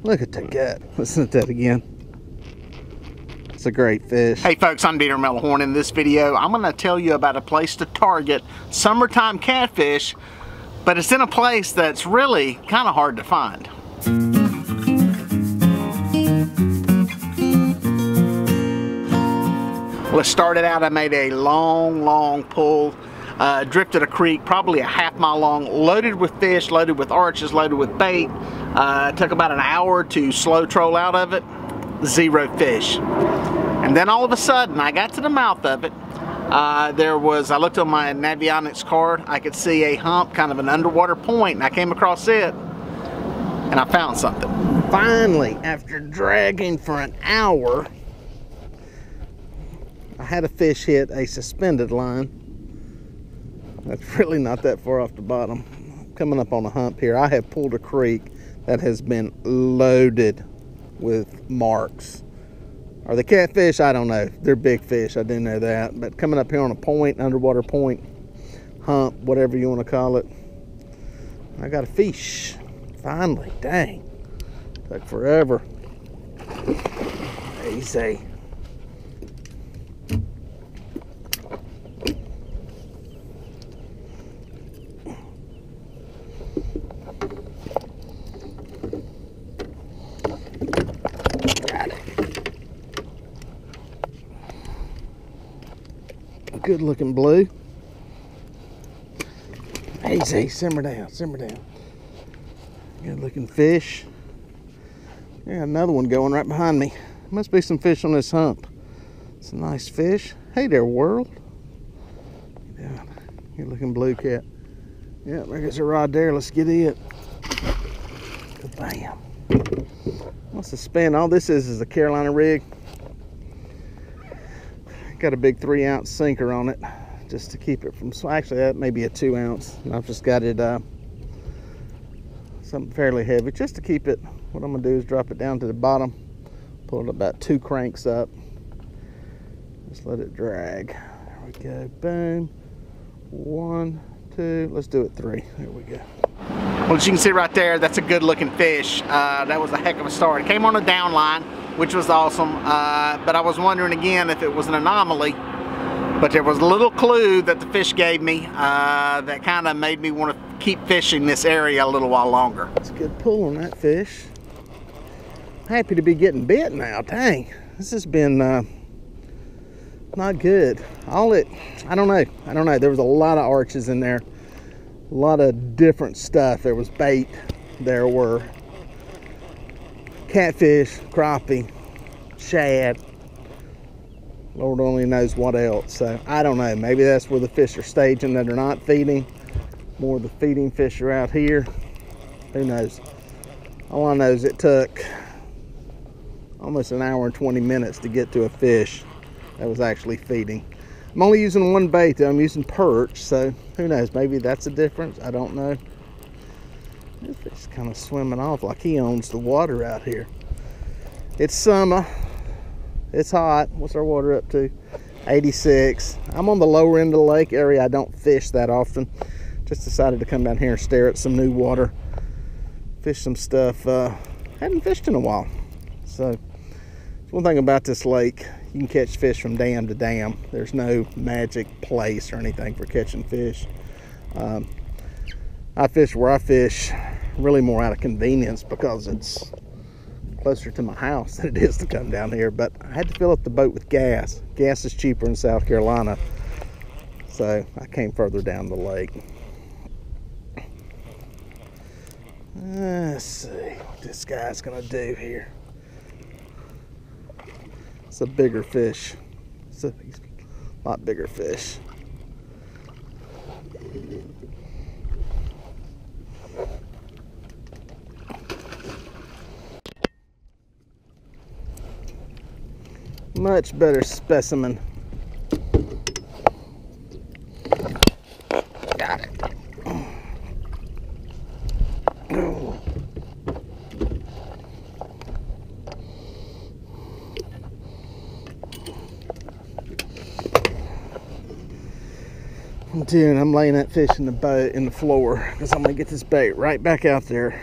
Look at the gut. Listen to that again. It's a great fish. Hey folks, I'm Melhorn. In this video, I'm going to tell you about a place to target summertime catfish, but it's in a place that's really kind of hard to find. Let's start it out. I made a long pull, drifted a creek, probably a half-mile long, loaded with fish, loaded with arches, loaded with bait. Took about an hour to slow troll out of it. Zero fish. And then all of a sudden, I got to the mouth of it. I looked on my Navionics card, I could see a hump, kind of an underwater point, and I came across it, and I found something. Finally, after dragging for an hour, I had a fish hit a suspended line. That's really not that far off the bottom. Coming up on a hump here. I have pulled a creek that has been loaded with marks. Are they catfish? I don't know. They're big fish, I do know that. But coming up here on a point, underwater point, hump, whatever you want to call it, I got a fish. Finally, dang. Took forever. Easy. Good looking blue. Easy, simmer down, simmer down. Good looking fish. Yeah, another one going right behind me. Must be some fish on this hump. It's a nice fish. Hey there, world. Yeah, good looking blue cat. Yeah, there's a rod there. Let's get it. Bam. What's the spin? All this is a Carolina rig. Got a big 3-ounce sinker on it just to keep it from, actually that may be a 2-ounce, and I've just got it something fairly heavy just to keep it. What I'm gonna do is drop it down to the bottom, pull it about 2 cranks up, just let it drag. There we go, boom. 1, 2, let's do it 3. There we go. Well, as you can see right there, that's a good looking fish. That was a heck of a start. It came on a down line, which was awesome, but I was wondering again if it was an anomaly, but there was a little clue that the fish gave me that kind of made me want to keep fishing this area a little while longer. It's a good pull on that fish. Happy to be getting bit now. Dang, this has been not good. I don't know. There was a lot of arches in there, a lot of different stuff. There was bait, there were catfish, crappie, shad, Lord only knows what else. So I don't know, maybe that's where the fish are staging that are not feeding. More of the feeding fish are out here. Who knows? All I know is it took almost an hour and 20 minutes to get to a fish that was actually feeding. I'm only using one bait though. I'm using perch, so who knows, maybe that's a difference. I don't know. This fish is kind of swimming off like he owns the water out here. It's summer. It's hot. What's our water up to? 86. I'm on the lower end of the lake area. I don't fish that often. Just decided to come down here and stare at some new water. Fish some stuff. Hadn't fished in a while. So, one thing about this lake, you can catch fish from dam to dam. There's no magic place or anything for catching fish. I fish where I fish really more out of convenience because it's closer to my house than it is to come down here, but I had to fill up the boat with gas. Gas is cheaper in South Carolina, so I came further down the lake. Let's see what this guy's gonna do here. It's a bigger fish. It's a lot bigger fish. Much better specimen. Got it. Dude, I'm laying that fish in the boat, in the floor, because I'm gonna get this bait right back out there.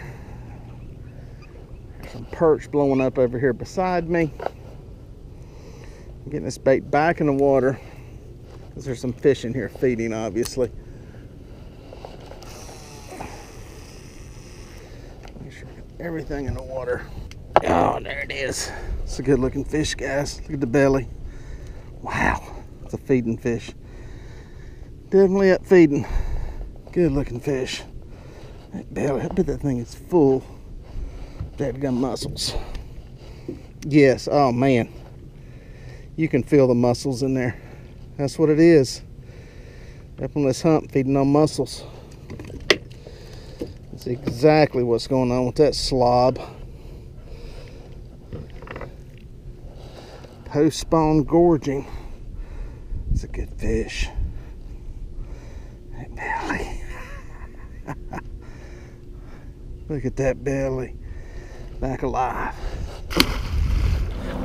Some perch blowing up over here beside me. I'm getting this bait back in the water because there's some fish in here feeding, obviously. Make sure I get everything in the water. Oh, there it is. It's a good looking fish, guys. Look at the belly. Wow, it's a feeding fish. Definitely up feeding. Good looking fish. That belly, I bet that thing is full. Dadgum mussels. Yes, oh man. You can feel the mussels in there. That's what it is. Up on this hump feeding on mussels. That's exactly what's going on with that slob. Post spawn gorging. It's a good fish. That belly. Look at that belly. Back alive.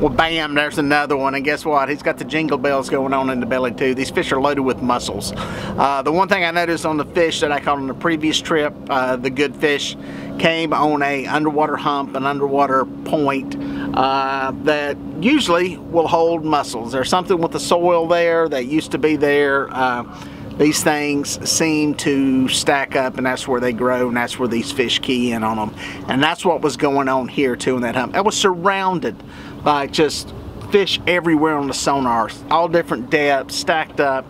Well, bam, there's another one, and guess what? He's got the jingle bells going on in the belly too. These fish are loaded with mussels. The one thing I noticed on the fish that I caught on the previous trip, the good fish, came on a underwater hump, an underwater point that usually will hold mussels. There's something with the soil there that used to be there. These things seem to stack up, and that's where they grow, and that's where these fish key in on them. And that's what was going on here too in that hump. I was surrounded by just fish everywhere on the sonar, all different depths, stacked up.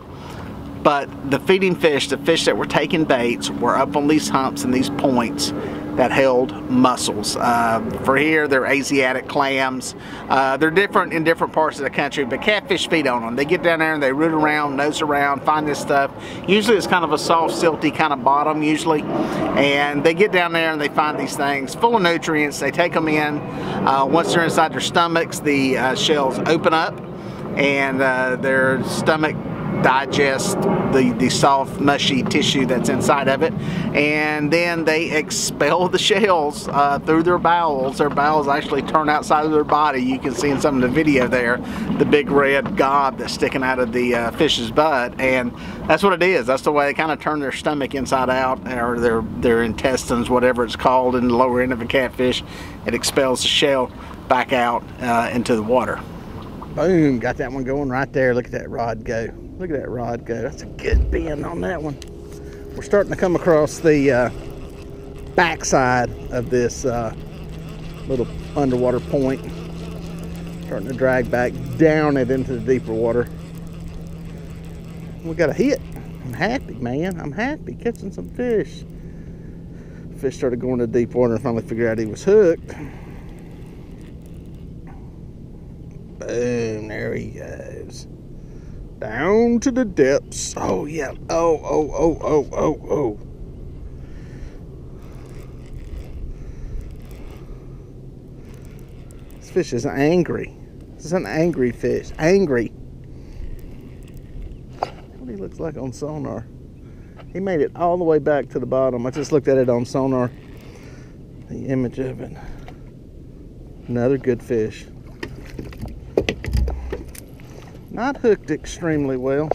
But the feeding fish, the fish that were taking baits, were up on these humps and these points that held mussels. For here, they're Asiatic clams. They're different in different parts of the country, but catfish feed on them. They get down there and they root around, nose around, find this stuff. Usually it's kind of a soft, silty kind of bottom usually. And they get down there and they find these things full of nutrients. They take them in. Once they're inside their stomachs, the shells open up and their stomach digest the soft mushy tissue that's inside of it, and then they expel the shells through their bowels. Their bowels actually turn outside of their body. You can see in some of the video there the big red gob that's sticking out of the fish's butt, and that's what it is. That's the way they kind of turn their stomach inside out, or their intestines, whatever it's called, in the lower end of a catfish. It expels the shell back out into the water. Boom, got that one going right there. Look at that rod go. Look at that rod go. That's a good bend on that one. We're starting to come across the backside of this little underwater point. Starting to drag back down it into the deeper water. We got a hit. I'm happy, man. I'm happy catching some fish. Fish started going to deep water and finally figured out he was hooked. Boom, there he goes. Down to the depths. Oh, yeah. Oh. This fish is angry. This is an angry fish. Angry. What he looks like on sonar. He made it all the way back to the bottom. I just looked at it on sonar. The image of it. Another good fish. Not hooked extremely well.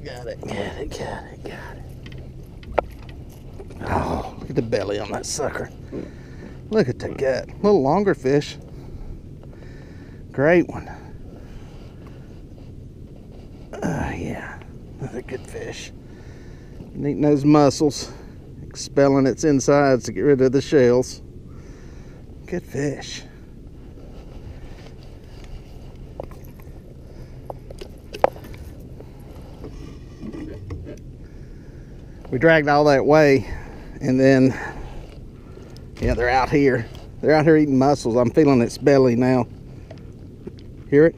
Got it. Oh, look at the belly on that sucker. Look at the gut. A little longer fish. Great one. Yeah, another good fish. Eating those mussels, expelling its insides to get rid of the shells. Good fish. We dragged all that way, and then, yeah, they're out here. They're out here eating mussels. I'm feeling its belly now. Hear it?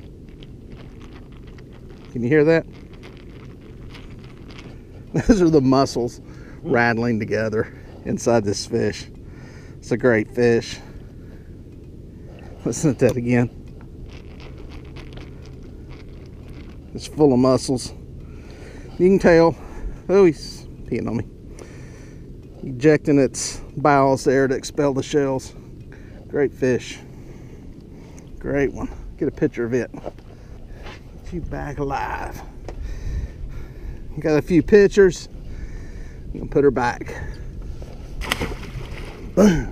Can you hear that? Those are the mussels rattling together inside this fish. It's a great fish. Listen to that again. It's full of mussels. You can tell. Oh, he's peeing on me. Ejecting its bowels there to expel the shells. Great fish. Great one. Get a picture of it. Get you back alive. Got a few pictures. You can put her back. Boom.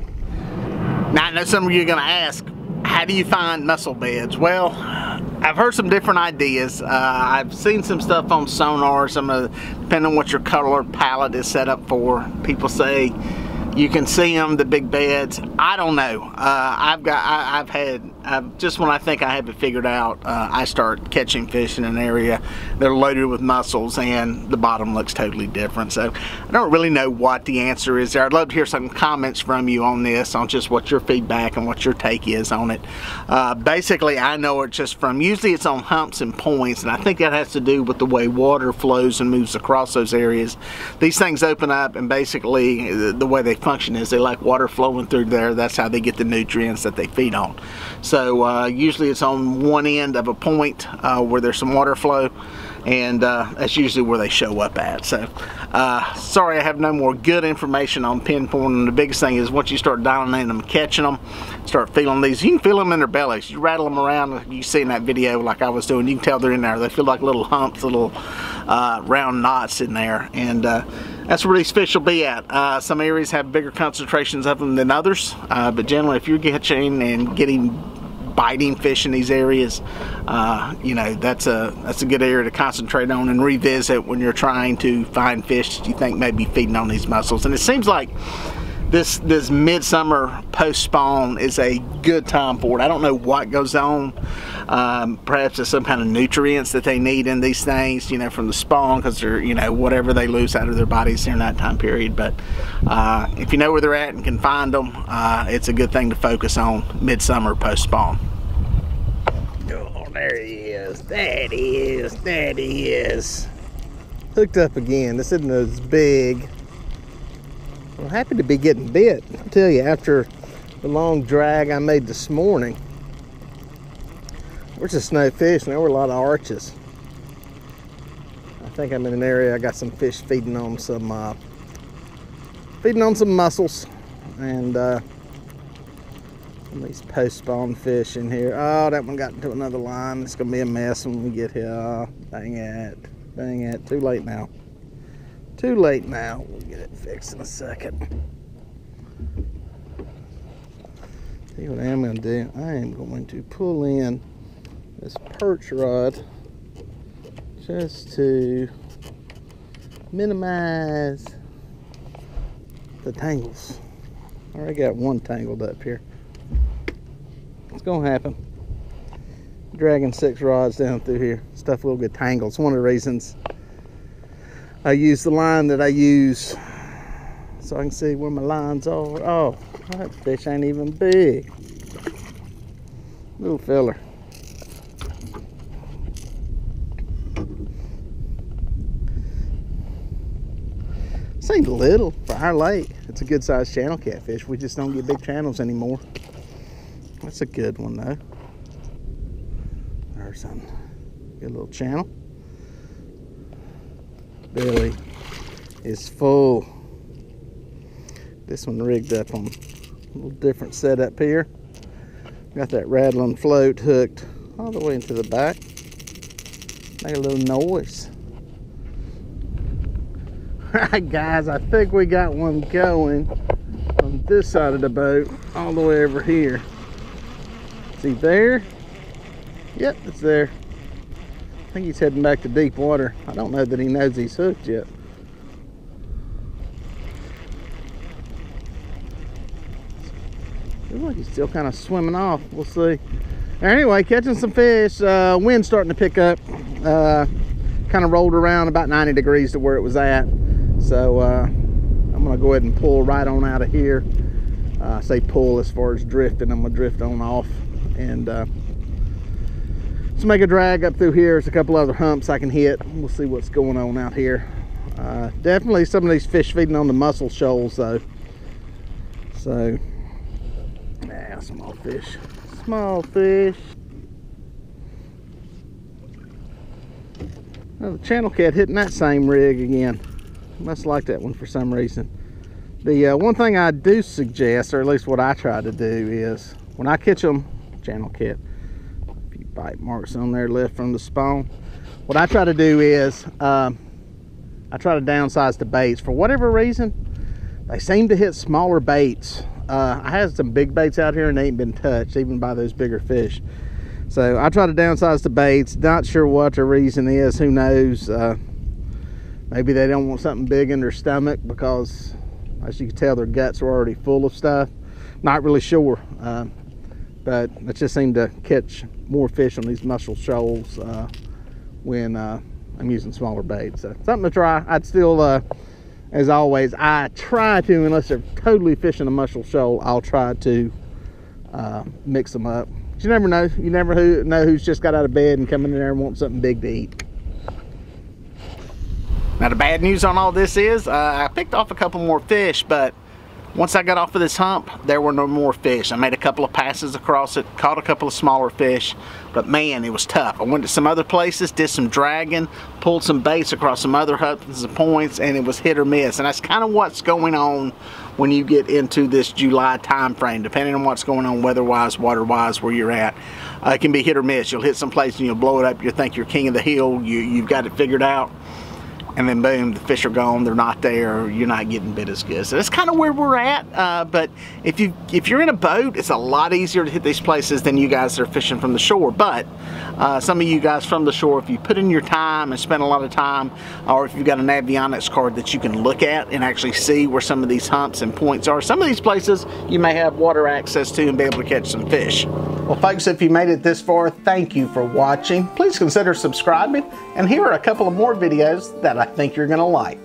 Now I know some of you are going to ask, how do you find mussel beds? Well, I've heard some different ideas. I've seen some stuff on sonar, depending on what your color palette is set up for. People say you can see them, the big beds. I don't know. Just when I think I have it figured out, I start catching fish in an area. They're loaded with mussels and the bottom looks totally different. So I don't really know what the answer is there. I'd love to hear some comments from you on this, on just what your feedback and what your take is on it. Basically, I know it just from, usually it's on humps and points, and I think that has to do with the way water flows and moves across those areas. These things open up, and basically the way they function is they like water flowing through there. That's how they get the nutrients that they feed on. So usually it's on one end of a point where there's some water flow, and that's usually where they show up at. So sorry I have no more good information on pinpointing. The biggest thing is once you start dialing in them, catching them, start feeling these, you can feel them in their bellies. You rattle them around, you see in that video like I was doing, you can tell they're in there. They feel like little humps, little round knots in there, and that's where these fish will be at. Some areas have bigger concentrations of them than others, but generally if you're catching and getting biting fish in these areas, you know, that's a good area to concentrate on and revisit when you're trying to find fish that you think may be feeding on these mussels. And it seems like this midsummer post-spawn is a good time for it. I don't know what goes on. Perhaps it's some kind of nutrients that they need in these things, you know, from the spawn, because they're, you know, whatever they lose out of their bodies during that time period. But if you know where they're at and can find them, it's a good thing to focus on midsummer post-spawn. Oh, there he is. That he is. Hooked up again. This isn't as big. I'm happy to be getting bit. I'll tell you, after the long drag I made this morning, where's the snow fish? There were a lot of arches. I think I'm in an area I got some fish feeding on some mussels, and some of these post-spawn fish in here. Oh, that one got into another line. It's gonna be a mess when we get here. Oh, dang it, too late now. Too late now. We'll get it fixed in a second. See what I am going to do? I am going to pull in this perch rod just to minimize the tangles. I already got one tangled up here. It's going to happen. Dragging 6 rods down through here. Stuff will get tangled. It's one of the reasons I use the line that I use so I can see where my lines are. Oh, that fish ain't even big. Little fella. This ain't little for our lake. It's a good sized channel catfish. We just don't get big channels anymore. That's a good one though. There's some good little channel. Belly is full. This one rigged up on a little different setup here. Got that rattling float hooked all the way into the back. Make a little noise. Alright guys, I think we got one going on this side of the boat all the way over here. Is he there? Yep, it's there. I think he's heading back to deep water. I don't know that he knows he's hooked yet. Looks like he's still kind of swimming off. We'll see. Anyway, catching some fish. Wind starting to pick up. Kind of rolled around about 90 degrees to where it was at. So I'm going to go ahead and pull right on out of here. I say pull as far as drifting. I'm going to drift on off. And let's make a drag up through here. There's a couple other humps I can hit. We'll see what's going on out here. Definitely some of these fish feeding on the mussel shoals though. So, yeah, small fish. Small fish. Well, the channel cat hitting that same rig again. Must like that one for some reason. The one thing I do suggest, or at least what I try to do, is when I catch them, channel cat, a few bite marks on there left from the spawn. What I try to do is I I try to downsize the baits. For whatever reason, they seem to hit smaller baits. I had some big baits out here and they ain't been touched, even by those bigger fish. So I try to downsize the baits. Not sure what the reason is, who knows. Maybe they don't want something big in their stomach because, as you can tell, their guts are already full of stuff. Not really sure. But it just seemed to catch more fish on these mussel shoals when I'm using smaller baits. So something to try. I'd still, as always, I try to, unless they're totally fishing a mussel shoal, I'll try to mix them up. But you never know. You never know who's just got out of bed and coming in there and wants something big to eat. Now the bad news on all this is I picked off a couple more fish, but once I got off of this hump, there were no more fish. I made a couple of passes across it, caught a couple of smaller fish, but man, it was tough. I went to some other places, did some dragging, pulled some baits across some other humps and points, and it was hit or miss. And that's kind of what's going on when you get into this July time frame, depending on what's going on weather-wise, water-wise, where you're at. It can be hit or miss. You'll hit some place and you'll blow it up. You think you're king of the hill. You've got it figured out. And then boom, the fish are gone, they're not there, you're not getting bit as good. So that's kind of where we're at, but if you're in a boat, it's a lot easier to hit these places than you guys that are fishing from the shore. But some of you guys from the shore, if you put in your time and spend a lot of time, or if you've got an avionics card that you can look at and actually see where some of these humps and points are, some of these places you may have water access to and be able to catch some fish. Well folks, if you made it this far, thank you for watching. Please consider subscribing, and here are a couple of more videos that I think you're going to like.